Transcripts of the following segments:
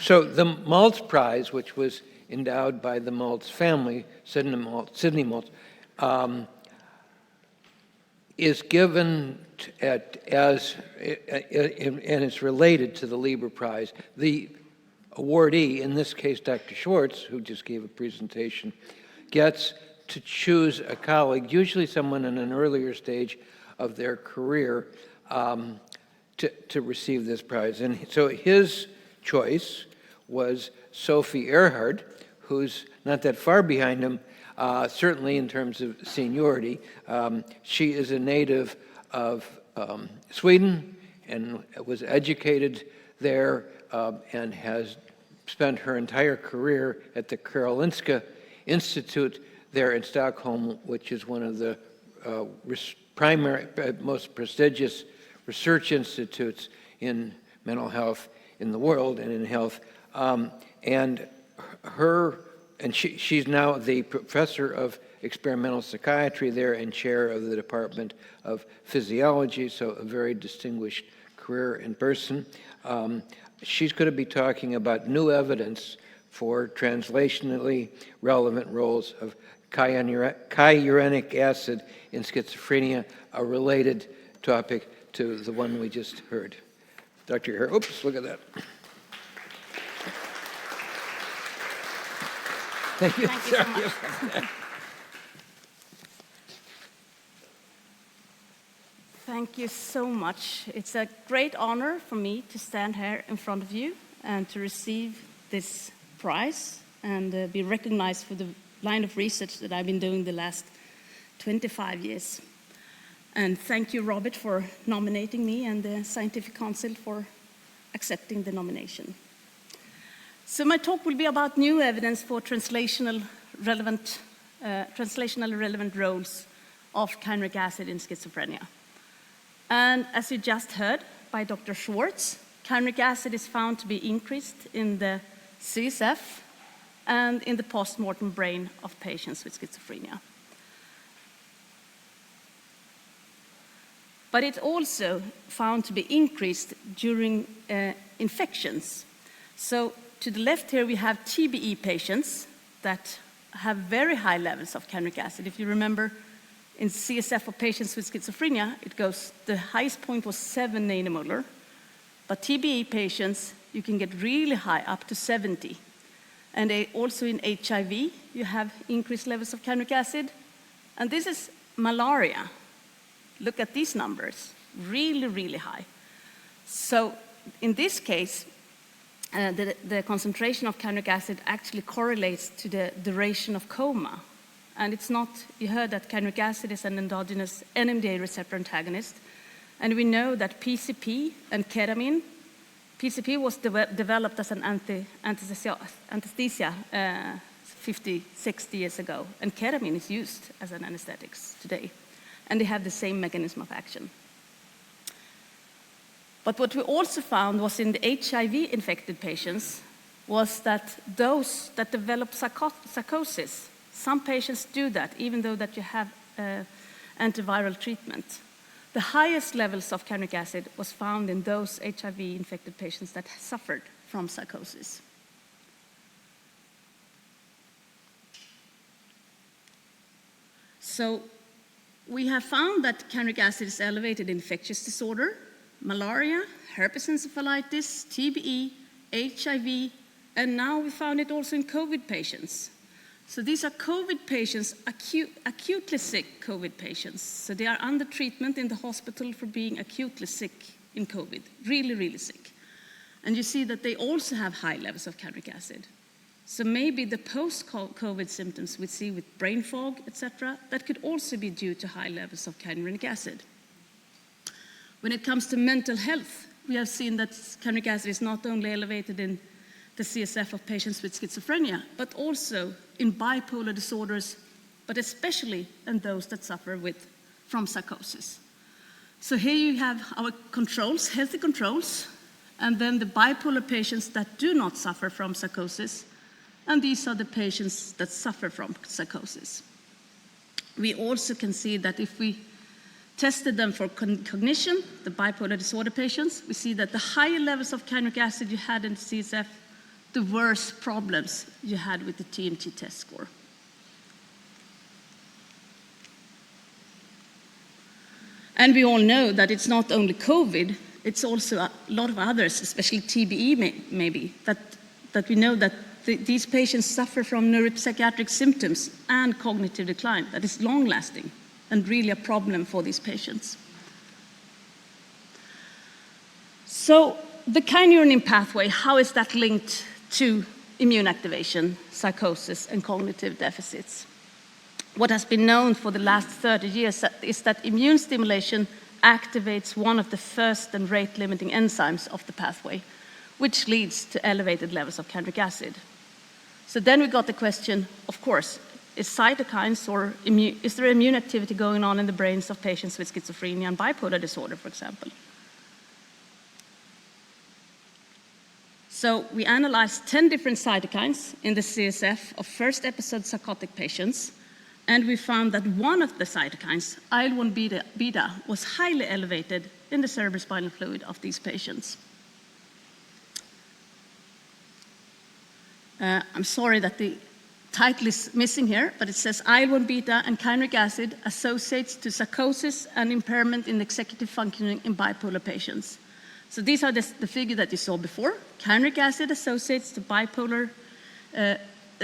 So the Maltz Prize, which was endowed by the Maltz family, Sidney Maltz, is given and it's related to the Lieber Prize. The awardee, in this case Dr. Schwartz, who just gave a presentation, gets to choose a colleague, usually someone in an earlier stage of their career, to receive this prize. And so his choice was Sophie Erhard, who's not that far behind him, certainly in terms of seniority. She is a native of Sweden and was educated there and has spent her entire career at the Karolinska Institute there in Stockholm, which is one of the most prestigious research institutes in mental health in the world and in health. She's now the professor of experimental psychiatry there and chair of the Department of Physiology, so a very distinguished career in person. She's going to be talking about new evidence for translationally relevant roles of Kynurenic acid in schizophrenia, a related topic to the one we just heard. Dr. Herr, oops, look at that. Thank you. Thank you so much. Thank you so much. It's a great honor for me to stand here in front of you and to receive this prize and be recognized for the line of research that I've been doing the last 25 years. And thank you, Robert, for nominating me and the Scientific Council for accepting the nomination. So my talk will be about new evidence for translationally relevant roles of kynuric acid in schizophrenia. And as you just heard by Dr. Schwartz, kynuric acid is found to be increased in the CSF and in the post-mortem brain of patients with schizophrenia. But it's also found to be increased during infections. So to the left here, we have TBE patients that have very high levels of kynuric acid. If you remember, in CSF of patients with schizophrenia, the highest point was 7 nanomolar. But TBE patients, you can get really high, up to 70. And also in HIV, you have increased levels of kynuric acid. And this is malaria. Look at these numbers, really, really high. So in this case, the concentration of kynuric acid actually correlates to the duration of coma. And it's not, you heard that kynuric acid is an endogenous NMDA receptor antagonist. And we know that PCP and ketamine, PCP was developed as an anesthesia 50, 60 years ago. And ketamine is used as an anesthetic today. And they have the same mechanism of action. But what we also found was in the HIV-infected patients was that those that develop psychosis, some patients do that even though that you have antiviral treatment. The highest levels of kynuric acid was found in those HIV-infected patients that suffered from psychosis. So we have found that kynuric acid is elevated in infectious disorder, malaria, herpes encephalitis, TBE, HIV, and now we found it also in COVID patients. So these are COVID patients, acutely sick COVID patients. So they are under treatment in the hospital for being acutely sick in COVID, really, really sick. And you see that they also have high levels of kynuric acid. So maybe the post-COVID symptoms we see with brain fog, etc., that could also be due to high levels of kynuric acid. When it comes to mental health, we have seen that kynuric acid is not only elevated in the CSF of patients with schizophrenia, but also in bipolar disorders, but especially in those that suffer from psychosis. So here you have our controls, healthy controls, and then the bipolar patients that do not suffer from psychosis, and these are the patients that suffer from psychosis. We also can see that if we tested them for cognition, the bipolar disorder patients, we see that the higher levels of kynuric acid you had in the CSF, the worse problems you had with the TMT test score. And we all know that it's not only COVID, it's also a lot of others, especially TBE maybe, that we know that these patients suffer from neuropsychiatric symptoms and cognitive decline that is long-lasting and really a problem for these patients. So the kynurenine pathway, how is that linked to immune activation, psychosis, and cognitive deficits? What has been known for the last 30 years is that immune stimulation activates one of the first and rate-limiting enzymes of the pathway, which leads to elevated levels of kynuric acid. So then we got the question, of course, is cytokines or is there immune activity going on in the brains of patients with schizophrenia and bipolar disorder, for example? So we analyzed 10 different cytokines in the CSF of first episode psychotic patients, and we found that one of the cytokines, IL-1 beta, was highly elevated in the cerebrospinal fluid of these patients. I'm sorry that the title is missing here, but it says IL-1 beta and kynuric acid associates to psychosis and impairment in executive functioning in bipolar patients. So these are the figure that you saw before. Kynuric acid associates to bipolar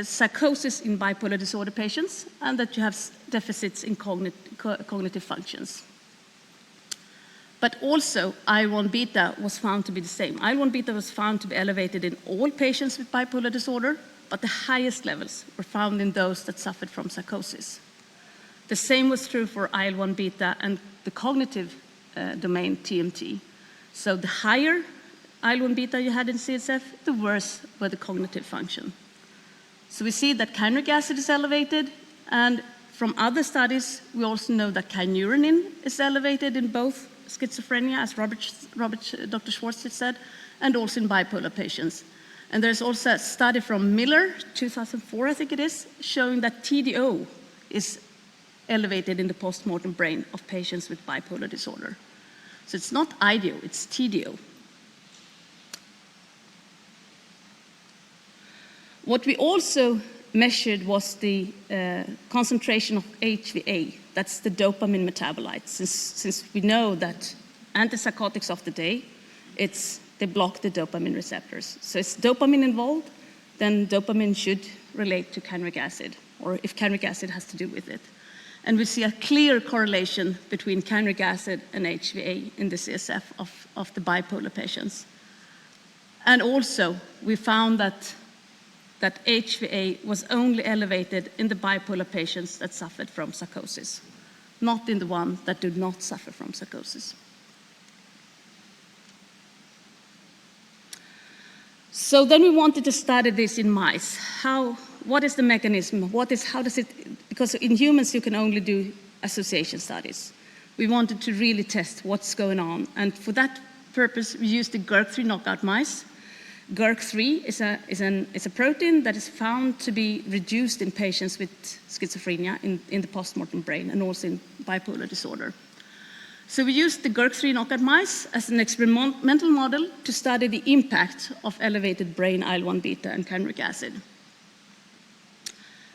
psychosis in bipolar disorder patients, and that you have deficits in cognitive functions. But also, IL-1 beta was found to be the same. IL-1 beta was found to be elevated in all patients with bipolar disorder, but the highest levels were found in those that suffered from psychosis. The same was true for IL-1 beta and the cognitive domain, TMT. So the higher IL-1 beta you had in CSF, the worse were the cognitive function. So we see that kynuric acid is elevated, and from other studies, we also know that kynurenine is elevated in both schizophrenia, as Dr. Schwartz said, and also in bipolar patients. And there's also a study from Miller, 2004, I think it is, showing that TDO is elevated in the postmortem brain of patients with bipolar disorder. So it's not IDO, it's TDO. What we also measured was the concentration of HVA, that's the dopamine metabolite, since we know that antipsychotics of the day, they block the dopamine receptors. So if dopamine involved, then dopamine should relate to kynuric acid, or if kynuric acid has to do with it. And we see a clear correlation between kynuric acid and HVA in the CSF of the bipolar patients. And also, we found that HVA was only elevated in the bipolar patients that suffered from psychosis, not in the ones that did not suffer from psychosis. So then we wanted to study this in mice. What is the mechanism? How does it, because in humans you can only do association studies. We wanted to really test what's going on, and for that purpose we used the GERK3 knockout mice. GERK3 is a protein that is found to be reduced in patients with schizophrenia in the postmortem brain and also in bipolar disorder. So we used the GERK3 knockout mice as an experimental model to study the impact of elevated brain IL-1 beta and kynuric acid.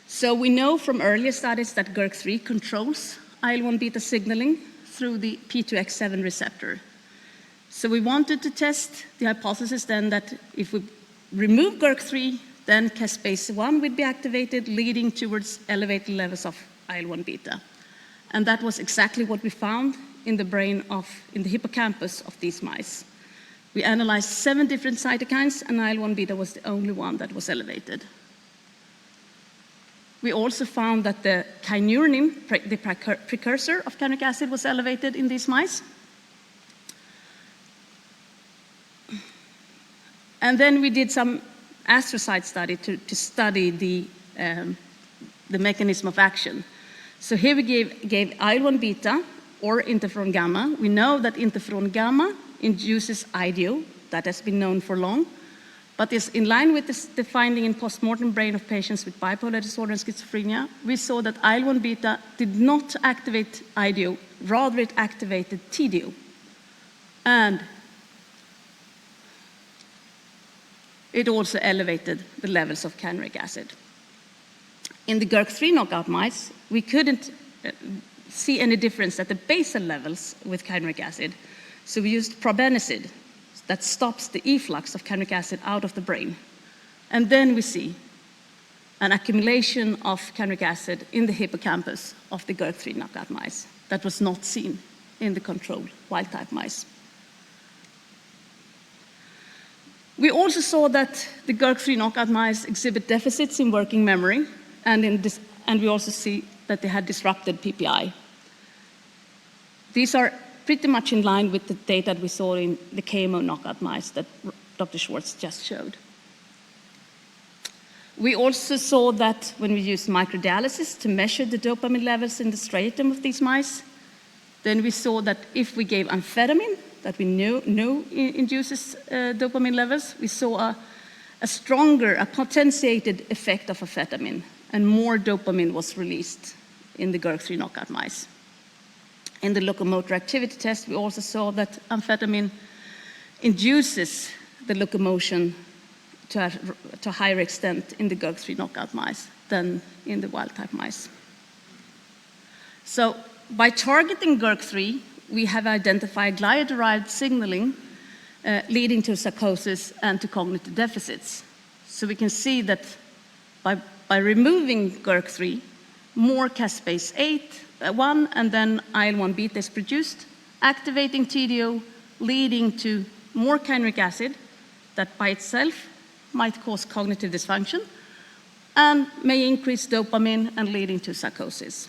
So we know from earlier studies that GERK3 controls IL-1 beta signaling through the P2X7 receptor. So we wanted to test the hypothesis then that if we remove GERK3, then caspase-1 would be activated, leading towards elevated levels of IL-1 beta. And that was exactly what we found in the brain in the hippocampus of these mice. We analyzed 7 different cytokines, and IL-1 beta was the only one that was elevated. We also found that the kynurenine, the precursor of kynuric acid, was elevated in these mice. And then we did some astrocyte study to study the mechanism of action. So here we gave IL-1 beta or interferon gamma. We know that interferon gamma induces IDO, that has been known for long, but is in line with the finding in postmortem brain of patients with bipolar disorder and schizophrenia. We saw that IL-1 beta did not activate IDO, rather it activated TDO. And it also elevated the levels of kynuric acid. In the GERK3 knockout mice, we couldn't see any difference at the basal levels with kynuric acid, so we used probenecid that stops the efflux of kynuric acid out of the brain. And then we see an accumulation of kynuric acid in the hippocampus of the GERK3 knockout mice that was not seen in the controlled wild-type mice. We also saw that the GERK3 knockout mice exhibit deficits in working memory, and we also see that they had disrupted PPI. These are pretty much in line with the data we saw in the KMO knockout mice that Dr. Schwartz just showed. We also saw that when we used microdialysis to measure the dopamine levels in the striatum of these mice, then we saw that if we gave amphetamine, that we know induces dopamine levels, we saw a stronger, a potentiated effect of amphetamine, and more dopamine was released in the GERK3 knockout mice. In the locomotor activity test, we also saw that amphetamine induces the locomotion to a higher extent in the GERK3 knockout mice than in the wild-type mice. So by targeting GERK3, we have identified glial-derived signaling leading to psychosis and to cognitive deficits. So we can see that by removing GERK3, more caspase-1 and then IL-1 beta is produced, activating TDO, leading to more kynuric acid that by itself might cause cognitive dysfunction and may increase dopamine and leading to psychosis.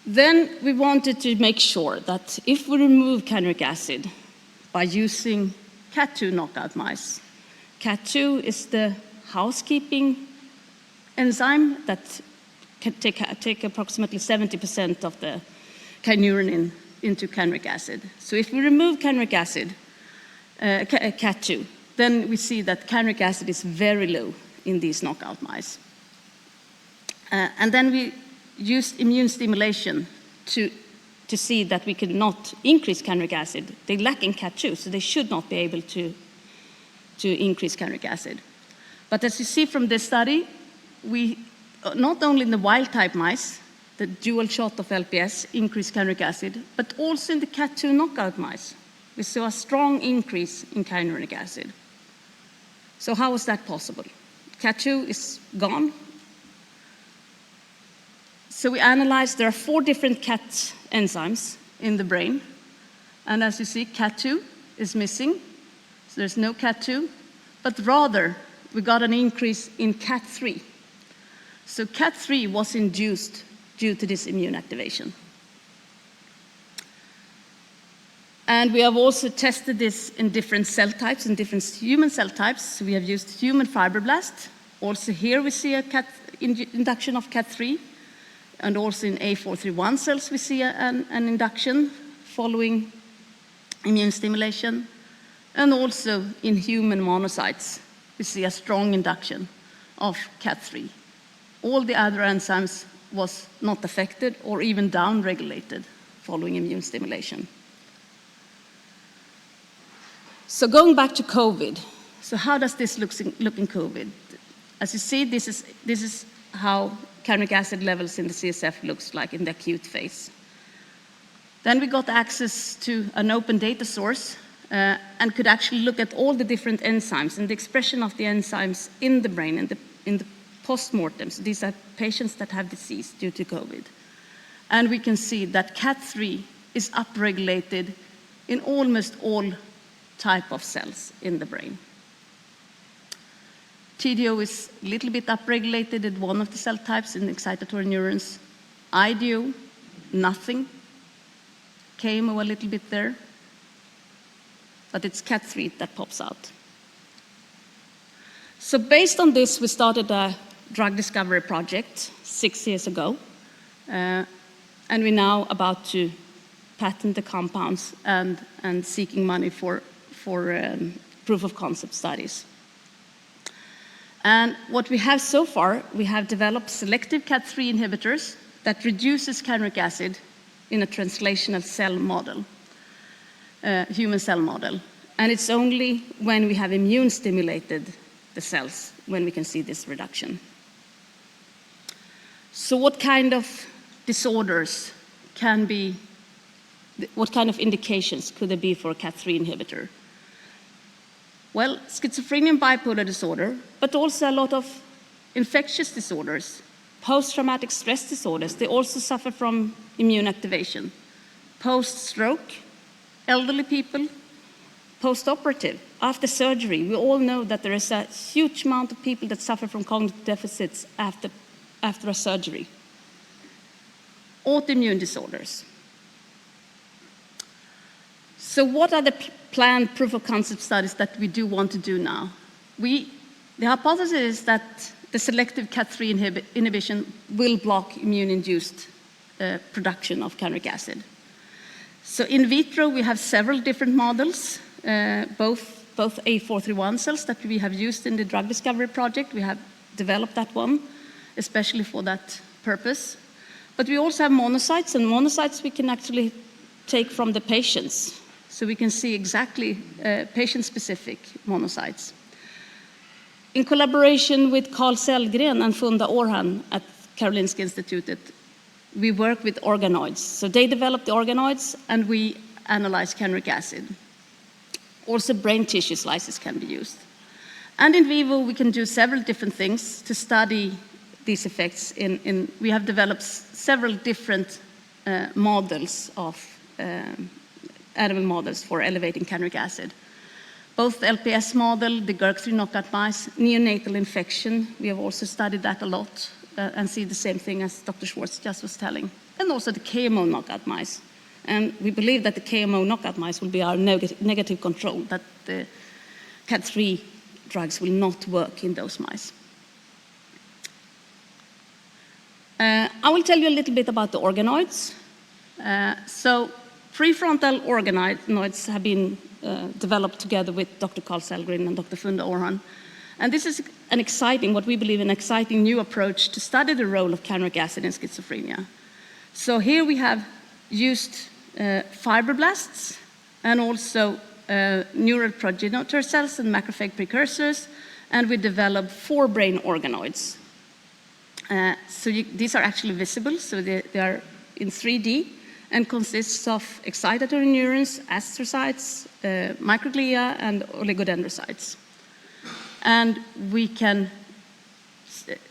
Then we wanted to make sure that if we remove kynuric acid by using CAT2 knockout mice, CAT2 is the housekeeping enzyme that can take approximately 70% of the kynurenine into kynuric acid. So if we remove kynuric acid, CAT2, then we see that kynuric acid is very low in these knockout mice. And then we used immune stimulation to see that we could not increase kynuric acid. They lack in CAT2, so they should not be able to increase kynuric acid. But as you see from this study, we not only in the wild-type mice, the dual shot of LPS increased kynuric acid, but also in the CAT2 knockout mice, we saw a strong increase in kynuric acid. So how is that possible? CAT2 is gone. So we analyzed, there are 4 different CAT enzymes in the brain. And as you see, CAT2 is missing. So there's no CAT2, but rather we got an increase in CAT3. So CAT3 was induced due to this immune activation. And we have also tested this in different cell types, in different human cell types. So we have used human fibroblast. Also here we see a induction of CAT3. And also in A431 cells we see an induction following immune stimulation. And also in human monocytes we see a strong induction of CAT3. All the other enzymes was not affected or even downregulated following immune stimulation. So going back to COVID, so how does this look in COVID? As you see, this is how kynuric acid levels in the CSF looks like in the acute phase. Then we got access to an open data source and could actually look at all the different enzymes and the expression of the enzymes in the brain in the post-mortem. So these are patients that have disease due to COVID. And we can see that CAT3 is upregulated in almost all type of cells in the brain. TDO is a little bit upregulated in one of the cell types in excitatory neurons. IDO, nothing. KMO a little bit there. But it's CAT3 that pops out. So based on this, we started a drug discovery project 6 years ago. And we're now about to patent the compounds and seeking money for proof of concept studies. And what we have so far, we have developed selective CAT3 inhibitors that reduces kynuric acid in a translational cell model. human cell model. And it's only when we have immune stimulated the cells when we can see this reduction. So what kind of disorders what kind of indications could there be for a CAT3 inhibitor? Well, schizophrenia and bipolar disorder, but also a lot of infectious disorders, post-traumatic stress disorders. They also suffer from immune activation. Post-stroke, elderly people, post-operative, after surgery. We all know that there is a huge amount of people that suffer from cognitive deficits after a surgery. Autoimmune disorders. So what are the planned proof of concept studies that we do want to do now? The hypothesis is that the selective CAT3 inhibition will block immune-induced production of kynuric acid. So in vitro, we have several different models, both A431 cells that we have used in the drug discovery project. We have developed that one, especially for that purpose. But we also have monocytes, and monocytes we can actually take from the patients. So we can see exactly patient-specific monocytes. In collaboration with Carl Sellgren and Funda Orhan at Karolinska Institutet, we work with organoids. So they develop the organoids, and we analyze kynuric acid. Also, brain tissue slices can be used. And in vivo, we can do several different things to study these effects. We have developed several different models of animal models for elevating kynuric acid. Both the LPS model, the GERK3 knockout mice, neonatal infection, we have also studied that a lot and see the same thing as Dr. Schwartz just was telling, and also the KMO knockout mice. And we believe that the KMO knockout mice will be our negative control, that the CAT3 drugs will not work in those mice. I will tell you a little bit about the organoids. So prefrontal organoids have been developed together with Dr. Carl Sellgren and Dr. Funda Orhan. And this is what we believe an exciting new approach to study the role of kynuric acid in schizophrenia. So here we have used fibroblasts and also neural progenitor cells and macrophage precursors, and we developed 4 brain organoids. These are actually visible, so they are in 3D and consists of excitatory neurons, astrocytes, microglia, and oligodendrocytes. And we can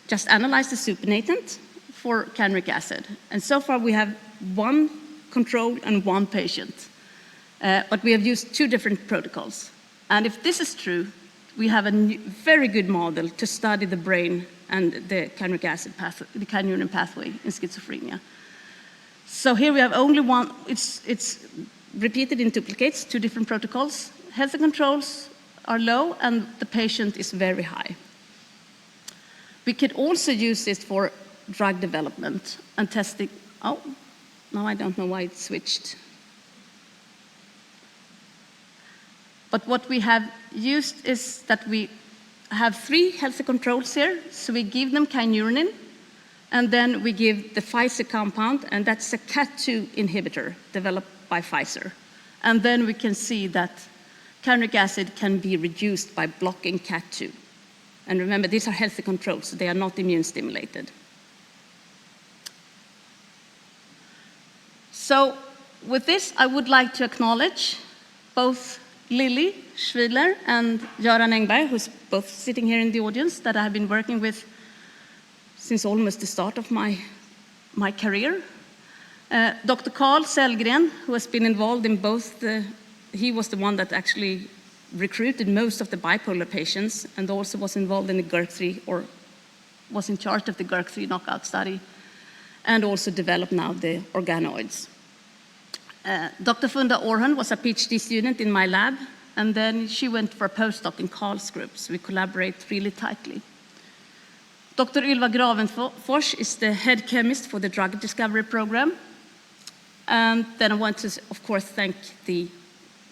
just analyze the supernatant for kynuric acid. And so far we have 1 control and 1 patient. But we have used 2 different protocols. And if this is true, we have a very good model to study the brain and the kynuric acid pathway, the kynurenine pathway in schizophrenia. So here we have only 1, it's repeated in duplicates, 2 different protocols. Healthy controls are low and the patient is very high. We could also use this for drug development and testing. Oh, now I don't know why it switched. But what we have used is that we have 3 healthy controls here. So we give them kynurenine, and then we give the Pfizer compound, and that's a CAT2 inhibitor developed by Pfizer. And then we can see that kynuric acid can be reduced by blocking CAT2. And remember, these are healthy controls, so they are not immune stimulated. So with this, I would like to acknowledge both Lily Schwiler and Göran Engberg, who's both sitting here in the audience, that I have been working with since almost the start of my career. Dr. Carl Sellgren, who has been involved in both he was the one that actually recruited most of the bipolar patients and also was involved in the GERK3, or was in charge of the GERK3 knockout study, and also developed now the organoids. Dr. Funda Orhan was a PhD student in my lab, and then she went for a postdoc in Carl's group, so we collaborate really tightly. Dr. Ylva Gravenfors is the head chemist for the drug discovery program. And then I want to, of course, thank the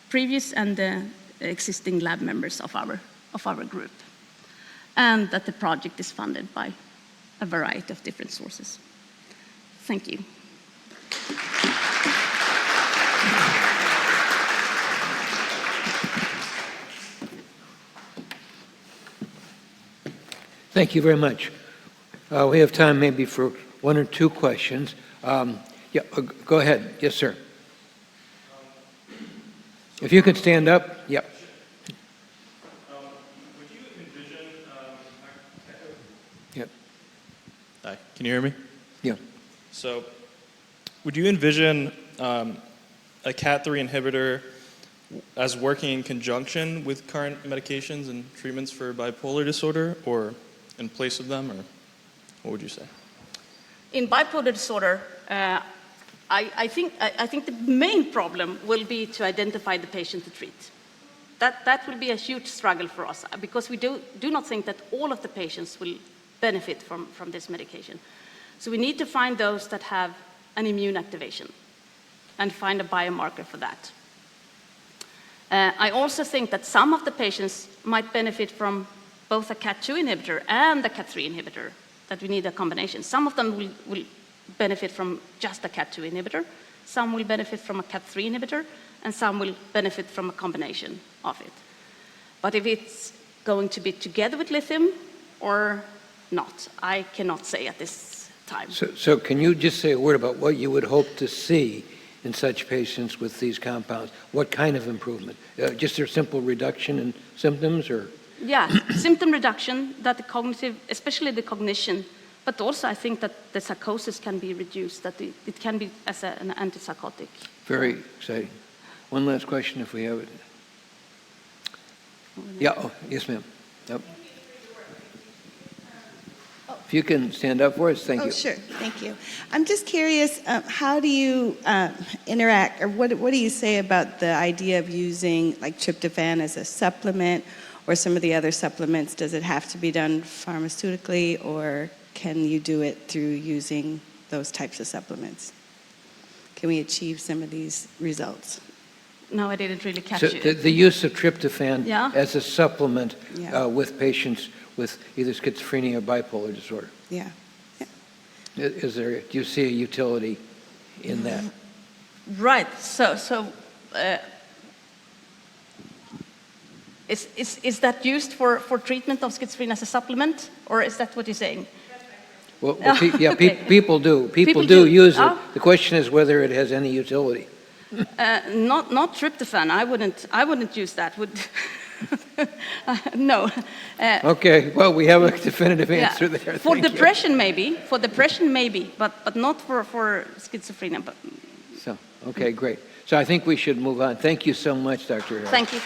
previous and the existing lab members of our group, and that the project is funded by a variety of different sources. Thank you. Thank you very much. We have time maybe for one or two questions. Go ahead. Yes, sir. If you could stand up. Yep. Would you envision... Yep. Hi, can you hear me? Yeah. So, would you envision a CAT3 inhibitor as working in conjunction with current medications and treatments for bipolar disorder, or in place of them, or what would you say? In bipolar disorder, I think the main problem will be to identify the patient to treat. That will be a huge struggle for us, because we do not think that all of the patients will benefit from this medication. So we need to find those that have an immune activation and find a biomarker for that. I also think that some of the patients might benefit from both a CAT2 inhibitor and a CAT3 inhibitor, that we need a combination. Some of them will benefit from just a CAT2 inhibitor, some will benefit from a CAT3 inhibitor, and some will benefit from a combination of it. But if it's going to be together with lithium or not, I cannot say at this time. So can you just say a word about what you would hope to see in such patients with these compounds? What kind of improvement? Just a simple reduction in symptoms, or? Yeah, symptom reduction, that the cognitive, especially the cognition, but also I think that the psychosis can be reduced, that it can be as an antipsychotic. Very exciting. One last question if we have it. Yeah, oh, yes, ma'am. Yep. If you can stand up for us, thank you. Oh, sure. Thank you. I'm just curious, how do you interact, or what do you say about the idea of using like tryptophan as a supplement, or some of the other supplements? Does it have to be done pharmaceutically, or can you do it through using those types of supplements? Can we achieve some of these results? No, I didn't really catch So it. the use of tryptophan Yeah. as a supplement Yeah. with patients with either schizophrenia or bipolar disorder. Yeah. Do you see a utility in that? Right. Is that used for treatment of schizophrenia as a supplement, or is that what you're saying? Well, Okay. people do. People People do do. use it. Oh. The question is whether it has any utility. Not tryptophan. I wouldn't use that. No. Okay, well, we have a definitive Yeah. answer there. For Thank you. depression, maybe. For depression, maybe, but not for schizophrenia. But So, okay, great. So I think we should move on. Thank you so much, Dr. Harris. thank you.